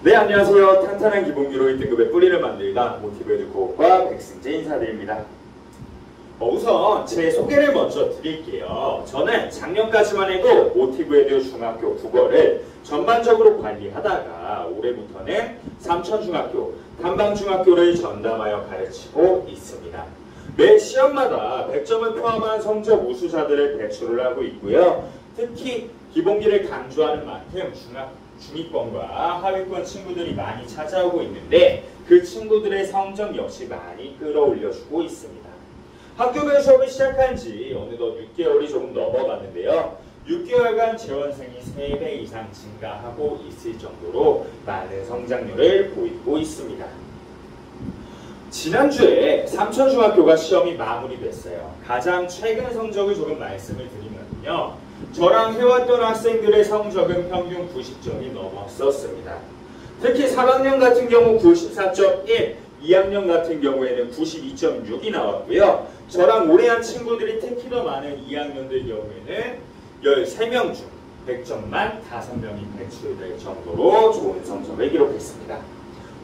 네, 안녕하세요. 탄탄한 기본기로 1등급의 뿌리를 만들다 모티브에듀코과 백승재 인사드립니다. 우선 제 소개를 먼저 드릴게요. 저는 작년까지만 해도 모티브에듀 중학교 국어를 전반적으로 관리하다가 올해부터는 삼천중학교, 단방중학교를 전담하여 가르치고 있습니다. 매 시험마다 100점을 포함한 성적 우수자들을 배출을 하고 있고요. 특히 기본기를 강조하는 만큼 중위권과 하위권 친구들이 많이 찾아오고 있는데 그 친구들의 성적 역시 많이 끌어올려주고 있습니다. 학교별 수업을 시작한 지 어느덧 6개월이 조금 넘어갔는데요. 6개월간 재원생이 3배 이상 증가하고 있을 정도로 많은 성장률을 보이고 있습니다. 지난주에 삼천중학교가 시험이 마무리됐어요. 가장 최근 성적을 조금 말씀을 드리면요. 저랑 해왔던 학생들의 성적은 평균 90점이 넘었었습니다. 특히 3학년 같은 경우 94.1, 2학년 같은 경우에는 92.6이 나왔고요. 저랑 오래 한 친구들이 특히 더 많은 2학년들 경우에는 13명 중 100점만 5명이 배출될 정도로 좋은 성적을 기록했습니다.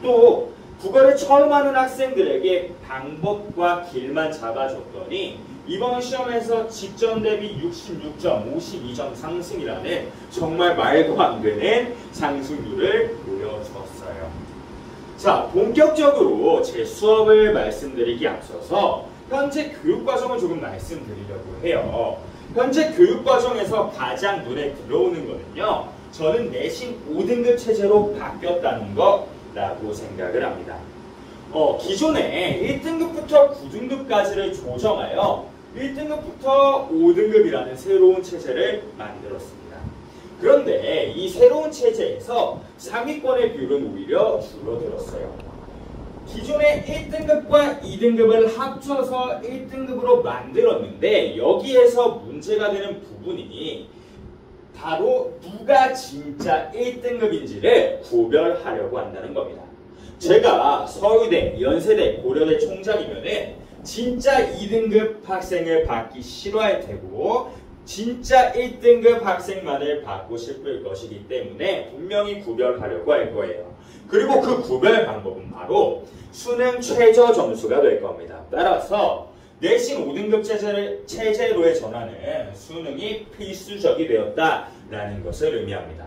또 국어를 처음 하는 학생들에게 방법과 길만 잡아줬더니 이번 시험에서 직전 대비 66점, 52점 상승이라는 정말 말도 안 되는 상승률을 보여줬어요. 자, 본격적으로 제 수업을 말씀드리기 앞서서 현재 교육과정을 조금 말씀드리려고 해요. 현재 교육과정에서 가장 눈에 들어오는 거는요. 저는 내신 5등급 체제로 바뀌었다는 거라고 생각을 합니다. 기존에 1등급부터 9등급까지를 조정하여 1등급부터 5등급이라는 새로운 체제를 만들었습니다. 그런데 이 새로운 체제에서 상위권의 비율은 오히려 줄어들었어요. 기존의 1등급과 2등급을 합쳐서 1등급으로 만들었는데 여기에서 문제가 되는 부분이 바로 누가 진짜 1등급인지를 구별하려고 한다는 겁니다. 제가 서울대, 연세대, 고려대 총장이면은 진짜 2등급 학생을 받기 싫어할 테고 진짜 1등급 학생만을 받고 싶을 것이기 때문에 분명히 구별하려고 할 거예요. 그리고 그 구별 방법은 바로 수능 최저 점수가 될 겁니다. 따라서 내신 5등급 체제로의 전환은 수능이 필수적이 되었다라는 것을 의미합니다.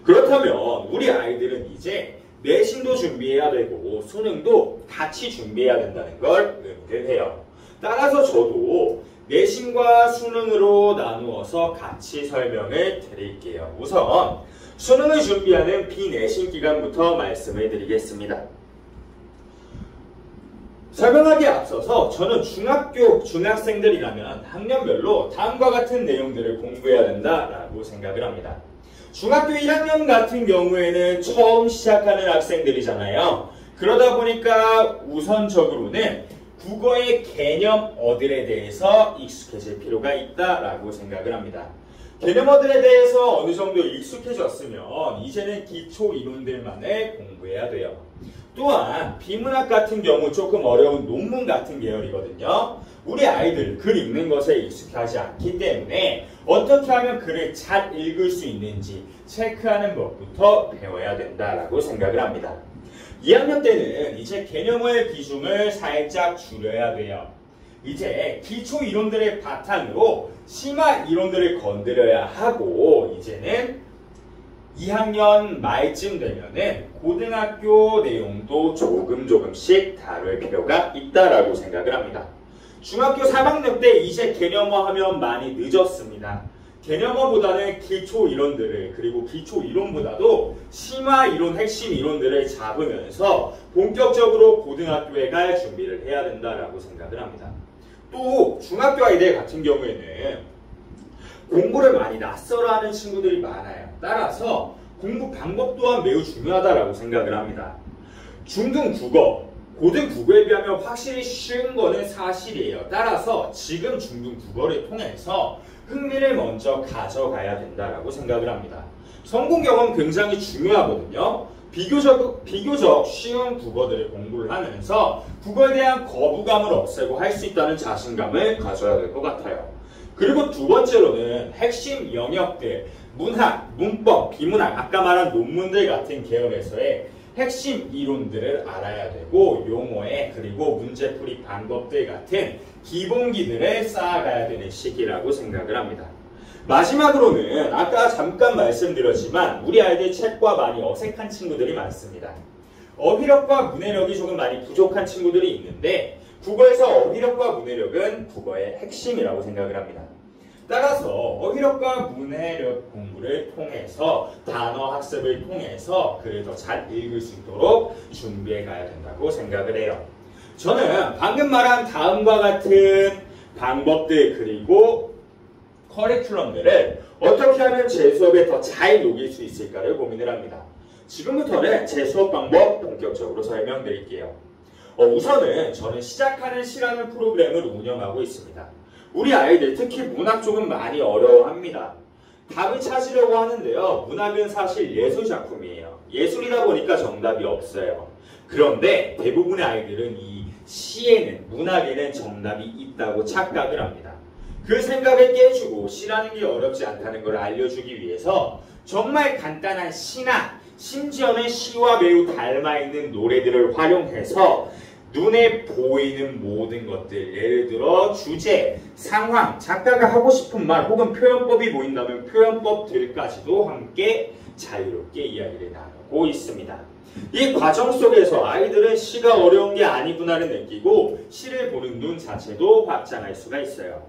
그렇다면 우리 아이들은 이제 내신도 준비해야 되고 수능도 같이 준비해야 된다는 걸 의미를 해요. 따라서 저도 내신과 수능으로 나누어서 같이 설명을 드릴게요. 우선 수능을 준비하는 비내신 기간부터 말씀을 드리겠습니다. 설명하기에 앞서서 저는 중학생들이라면 학년별로 다음과 같은 내용들을 공부해야 된다라고 생각을 합니다. 중학교 1학년 같은 경우에는 처음 시작하는 학생들이잖아요. 그러다 보니까 우선적으로는 국어의 개념어들에 대해서 익숙해질 필요가 있다라고 생각을 합니다. 개념어들에 대해서 어느 정도 익숙해졌으면 이제는 기초 이론들만을 공부해야 돼요. 또한 비문학 같은 경우 조금 어려운 논문 같은 계열이거든요. 우리 아이들 글 읽는 것에 익숙하지 않기 때문에 어떻게 하면 글을 잘 읽을 수 있는지 체크하는 법부터 배워야 된다라고 생각을 합니다. 2학년 때는 이제 개념어의 비중을 살짝 줄여야 돼요. 이제 기초 이론들의 바탕으로 심화 이론들을 건드려야 하고 이제는 2학년 말쯤 되면은 고등학교 내용도 조금씩 다룰 필요가 있다라고 생각을 합니다. 중학교 3학년 때 이제 개념어 하면 많이 늦었습니다. 개념어보다는 기초 이론들을 그리고 기초 이론보다도 심화 이론, 핵심 이론들을 잡으면서 본격적으로 고등학교에 갈 준비를 해야 된다라고 생각을 합니다. 또 중학교 아이들 같은 경우에는 공부를 많이 낯설어 하는 친구들이 많아요. 따라서 공부 방법 또한 매우 중요하다라고 생각을 합니다. 중등 국어, 고등 국어에 비하면 확실히 쉬운 거는 사실이에요. 따라서 지금 중등 국어를 통해서 흥미를 먼저 가져가야 된다라고 생각을 합니다. 성공 경험 굉장히 중요하거든요. 비교적 쉬운 국어들을 공부를 하면서 국어에 대한 거부감을 없애고 할 수 있다는 자신감을 가져야 될 것 같아요. 그리고 두 번째로는 핵심 영역들, 문학, 문법, 비문학, 아까 말한 논문들 같은 계열에서의 핵심 이론들을 알아야 되고 용어에 그리고 문제풀이 방법들 같은 기본기들을 쌓아가야 되는 시기라고 생각을 합니다. 마지막으로는 아까 잠깐 말씀드렸지만 우리 아이들 책과 많이 어색한 친구들이 많습니다. 어휘력과 문해력이 조금 많이 부족한 친구들이 있는데 국어에서 어휘력과 문해력은 국어의 핵심이라고 생각을 합니다. 따라서 어휘력과 문해력 공부를 통해서 단어 학습을 통해서 글을 더 잘 읽을 수 있도록 준비해 가야 된다고 생각을 해요. 저는 방금 말한 다음과 같은 방법들 그리고 커리큘럼들을 어떻게 하면 제 수업에 더 잘 녹일 수 있을까를 고민을 합니다. 지금부터는 제 수업 방법 본격적으로 설명드릴게요. 우선은 저는 시작하는 시라는 프로그램을 운영하고 있습니다. 우리 아이들 특히 문학 쪽은 많이 어려워합니다. 답을 찾으려고 하는데요. 문학은 사실 예술 작품이에요. 예술이다 보니까 정답이 없어요. 그런데 대부분의 아이들은 이 시에는 문학에는 정답이 있다고 착각을 합니다. 그 생각을 깨주고 시라는 게 어렵지 않다는 걸 알려주기 위해서 정말 간단한 시나 심지어는 시와 매우 닮아있는 노래들을 활용해서 눈에 보이는 모든 것들, 예를 들어 주제, 상황, 작가가 하고 싶은 말 혹은 표현법이 보인다면 표현법들까지도 함께 자유롭게 이야기를 나누고 있습니다. 이 과정 속에서 아이들은 시가 어려운 게 아니구나를 느끼고 시를 보는 눈 자체도 확장할 수가 있어요.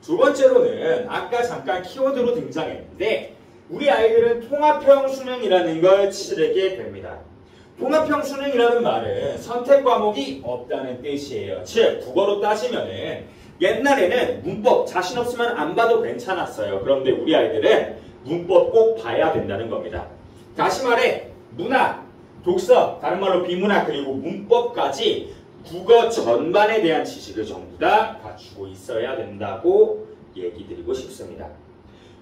두 번째로는 아까 잠깐 키워드로 등장했는데 우리 아이들은 통합형 수능이라는 걸 치르게 됩니다. 통합형 수능이라는 말은 선택 과목이 없다는 뜻이에요. 즉 국어로 따지면은 옛날에는 문법 자신 없으면 안 봐도 괜찮았어요. 그런데 우리 아이들은 문법 꼭 봐야 된다는 겁니다. 다시 말해 문학, 독서, 다른 말로 비문학 그리고 문법까지 국어 전반에 대한 지식을 전부 다 갖추고 있어야 된다고 얘기 드리고 싶습니다.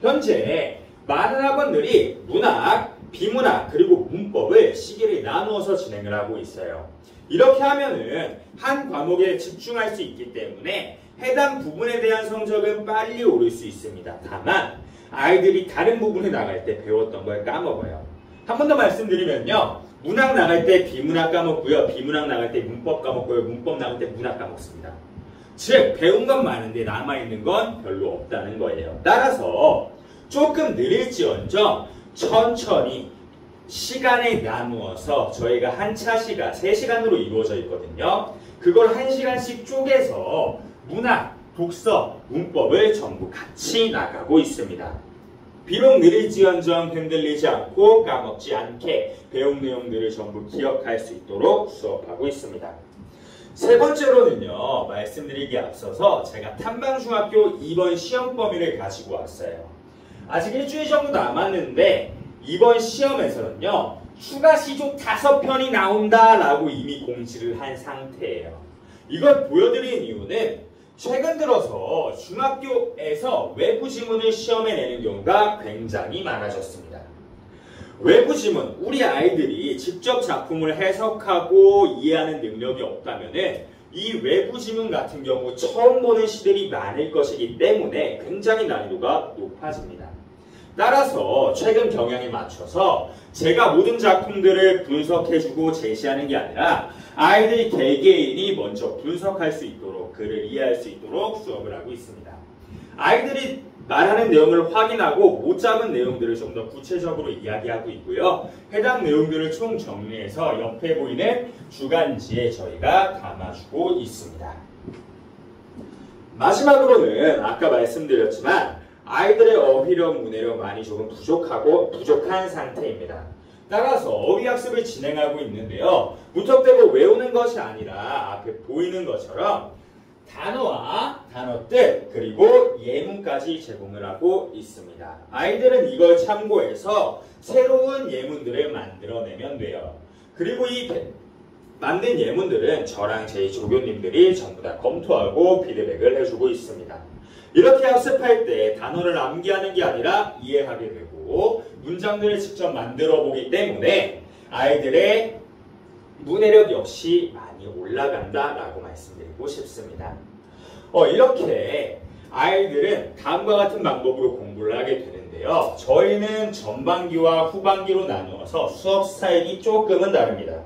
현재 많은 학원들이 문학, 비문학, 그리고 문법을 시기를 나누어서 진행을 하고 있어요. 이렇게 하면은 한 과목에 집중할 수 있기 때문에 해당 부분에 대한 성적은 빨리 오를 수 있습니다. 다만 아이들이 다른 부분에 나갈 때 배웠던 걸 까먹어요. 한 번 더 말씀드리면요. 문학 나갈 때 비문학 까먹고요. 비문학 나갈 때 문법 까먹고요. 문법 나갈 때 문학 까먹습니다. 즉 배운 건 많은데 남아있는 건 별로 없다는 거예요. 따라서 조금 느릴지언정 천천히 시간에 나누어서 저희가 한 차시가 3시간으로 이루어져 있거든요. 그걸 1시간씩 쪼개서 문학, 독서, 문법을 전부 같이 나가고 있습니다. 비록 느릴지언정 흔들리지 않고 까먹지 않게 배운 내용들을 전부 기억할 수 있도록 수업하고 있습니다. 세 번째로는요. 말씀드리기에 앞서서 제가 탐방중학교 이번 시험 범위를 가지고 왔어요. 아직 일주일 정도 남았는데 이번 시험에서는요. 추가 시조 5편이 나온다라고 이미 공지를 한 상태예요. 이걸 보여드리는 이유는 최근 들어서 중학교에서 외부 지문을 시험에 내는 경우가 굉장히 많아졌습니다. 외부 지문, 우리 아이들이 직접 작품을 해석하고 이해하는 능력이 없다면은 이 외부 지문 같은 경우 처음 보는 시들이 많을 것이기 때문에 굉장히 난이도가 높아집니다. 따라서 최근 경향에 맞춰서 제가 모든 작품들을 분석해주고 제시하는 게 아니라 아이들 개개인이 먼저 분석할 수 있도록 글을 이해할 수 있도록 수업을 하고 있습니다. 아이들이 말하는 내용을 확인하고 못 잡은 내용들을 좀 더 구체적으로 이야기하고 있고요. 해당 내용들을 총 정리해서 옆에 보이는 주간지에 저희가 담아주고 있습니다. 마지막으로는 아까 말씀드렸지만 아이들의 어휘력, 문해력 많이 조금 부족한 상태입니다. 따라서 어휘학습을 진행하고 있는데요. 무턱대고 외우는 것이 아니라 앞에 보이는 것처럼 단어와 단어뜻 그리고 예문까지 제공을 하고 있습니다. 아이들은 이걸 참고해서 새로운 예문들을 만들어내면 돼요. 그리고 이 만든 예문들은 저랑 제 조교님들이 전부 다 검토하고 피드백을 해주고 있습니다. 이렇게 학습할 때 단어를 암기하는 게 아니라 이해하게 되고 문장들을 직접 만들어 보기 때문에 아이들의 문해력 역시 많이 올라간다라고 말씀드리고 싶습니다. 이렇게 아이들은 다음과 같은 방법으로 공부를 하게 되는데요. 저희는 전반기와 후반기로 나누어서 수업 스타일이 조금은 다릅니다.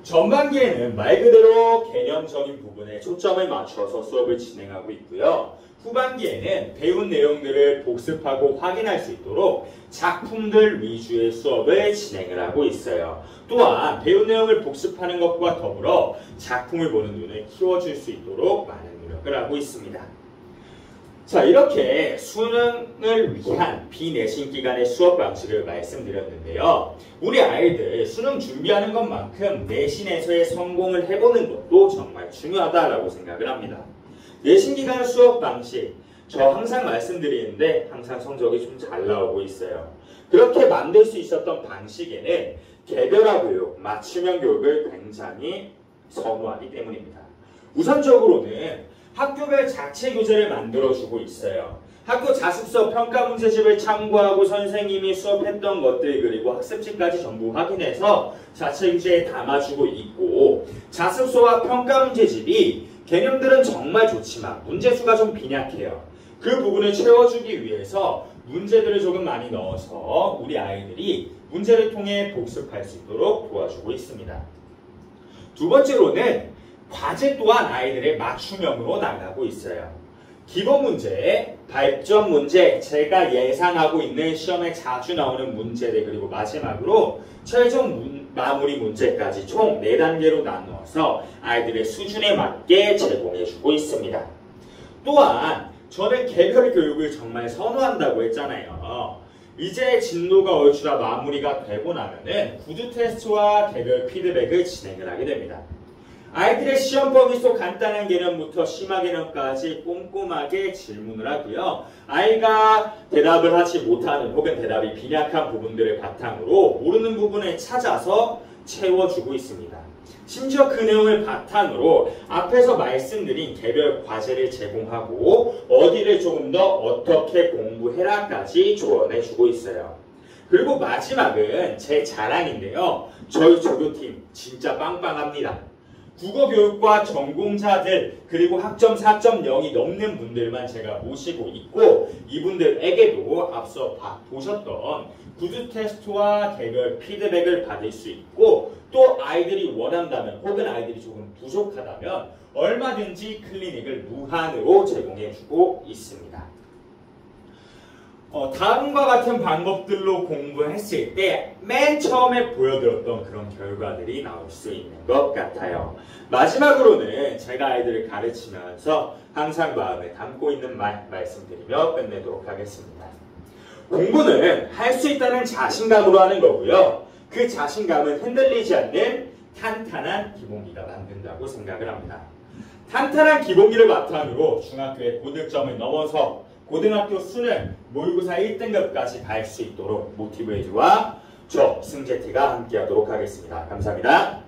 전반기에는 말 그대로 개념적인 부분에 초점을 맞춰서 수업을 진행하고 있고요. 후반기에는 배운 내용들을 복습하고 확인할 수 있도록 작품들 위주의 수업을 진행을 하고 있어요. 또한 배운 내용을 복습하는 것과 더불어 작품을 보는 눈을 키워줄 수 있도록 많은 노력을 하고 있습니다. 자, 이렇게 수능을 위한 비내신 기간의 수업 방식을 말씀드렸는데요. 우리 아이들 수능 준비하는 것만큼 내신에서의 성공을 해보는 것도 정말 중요하다라고 생각을 합니다. 내신 기간 수업 방식, 저 항상 말씀드리는데 항상 성적이 좀 잘 나오고 있어요. 그렇게 만들 수 있었던 방식에는 개별화 교육, 맞춤형 교육을 굉장히 선호하기 때문입니다. 우선적으로는 학교별 자체 교재를 만들어주고 있어요. 학교 자습서 평가 문제집을 참고하고 선생님이 수업했던 것들 그리고 학습지까지 전부 확인해서 자체 교재에 담아주고 있고, 자습서와 평가 문제집이 개념들은 정말 좋지만 문제수가 좀 빈약해요. 그 부분을 채워주기 위해서 문제들을 조금 많이 넣어서 우리 아이들이 문제를 통해 복습할 수 있도록 도와주고 있습니다. 두 번째로는 과제 또한 아이들의 맞춤형으로 나가고 있어요. 기본 문제, 발전 문제, 제가 예상하고 있는 시험에 자주 나오는 문제들, 그리고 마지막으로 최종 마무리 문제까지 총 4단계로 나누어서 아이들의 수준에 맞게 제공해주고 있습니다. 또한 저는 개별 교육을 정말 선호한다고 했잖아요. 이제 진도가 얼추 다 마무리가 되고 나면은 구두 테스트와 개별 피드백을 진행을 하게 됩니다. 아이들의 시험 범위 속 간단한 개념부터 심화 개념까지 꼼꼼하게 질문을 하고요. 아이가 대답을 하지 못하는 혹은 대답이 빈약한 부분들을 바탕으로 모르는 부분을 찾아서 채워주고 있습니다. 심지어 그 내용을 바탕으로 앞에서 말씀드린 개별 과제를 제공하고 어디를 조금 더 어떻게 공부해라까지 조언해주고 있어요. 그리고 마지막은 제 자랑인데요. 저희 조교팀 진짜 빵빵합니다. 국어교육과 전공자들 그리고 학점 4.0이 넘는 분들만 제가 모시고 있고, 이분들에게도 앞서 보셨던 구두 테스트와 개별 피드백을 받을 수 있고, 또 아이들이 원한다면 혹은 아이들이 조금 부족하다면 얼마든지 클리닉을 무한으로 제공해주고 있습니다. 다음과 같은 방법들로 공부했을 때 맨 처음에 보여드렸던 그런 결과들이 나올 수 있는 것 같아요. 마지막으로는 제가 아이들을 가르치면서 항상 마음에 담고 있는 말씀드리며 끝내도록 하겠습니다. 공부는 할 수 있다는 자신감으로 하는 거고요. 그 자신감은 흔들리지 않는 탄탄한 기본기가 만든다고 생각을 합니다. 탄탄한 기본기를 바탕으로 중학교의 고득점을 넘어서 고등학교 수능 모의고사 1등급까지 갈 수 있도록 모티브에이즈와 저 승재T가 함께하도록 하겠습니다. 감사합니다.